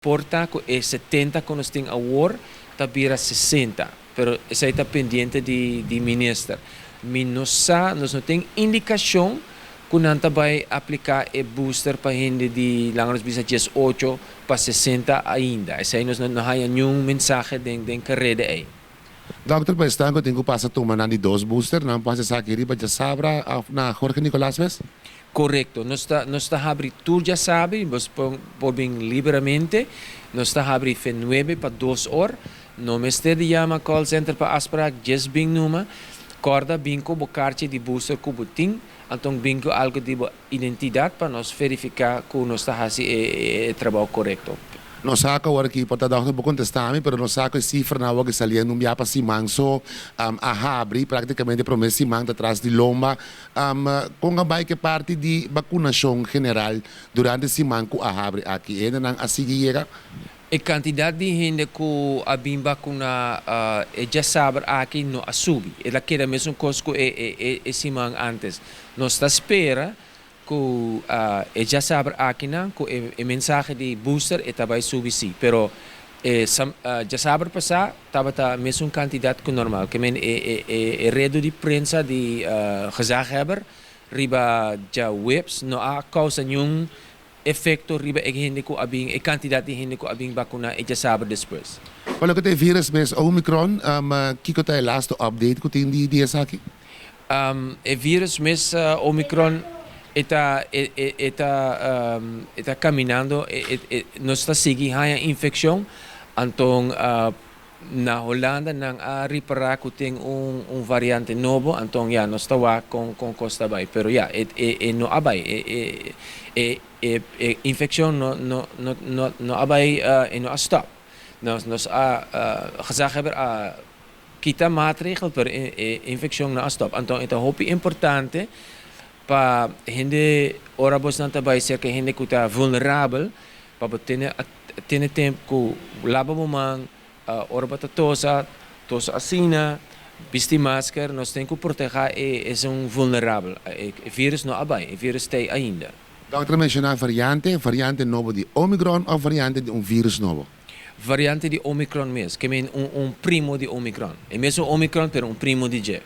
porta é 70 quando tem a war, tá vira 60. Pero isso aí tá pendente de minister. Nós não tem indicação que não vai aplicar o booster para gente de langos bisa 18 para 60 ainda. Isso aí nós não há nenhum mensagem de carreira aí. Dokter, pa están ko tingko pasa tumanan di dos booster na pasa sa kiri ba sabra na Jorge Nicolas Ves? Correcto, nós está abrindo tudo já sabe, nós podem liberamente, nós está abrindo de 9 para 2 horas, no mestre de chama call center para asprar, just bing numa, corda binco bocarte de booster kubuting, então binco algo de identidade para nós verificar que nós está fazendo o trabalho correto. No saco war ki porta dokter bu contestami, pero no saco cifra na wag saliendo um yapa si mangso a habri praticamente promessa si mang atrás de lomba com a bike parte de vacunação general durante si manco a habri aqui ainda não asigiera. A quantidade de gente que a bem vacuna já sabe aqui não a subir. Ela quer mesmo coisa que é semana antes. Nós está espera que já sabe aqui não que a mensagem de booster é vai subir sim. Pero já sabe passar estava a mesma quantidade que normal. Que men rede de prensa de gezagheber riba já webs não há causa nenhum efeito riba e gente ko abing e quantidade de gente ko abing vacuna e já sabe depois. Wala ko te virus mes Omicron kiko tayo last update ko tindi dia sa aqui. E vírus mes Omicron está caminhando nós está seguindo a infecção então na Holanda nang reparar que tem variante novo então já nós está com costa vai pero já no abai infecção no abai no stop nós gezegd hebben kita maatregel per infecção no stop então é hopi importante para gente ora bos não vai ser que gente que está vulnerável para ter tempo que lava mamang ora bata tosa assina vestir máscara nós temos que proteger é vulnerável o vírus não abai o vírus está ainda. Dokter mencionar variante novo de Omicron ou variante de vírus novo? Variante de Omicron mesmo, que é primo de Omicron. É mesmo Omicron, pero primo de J.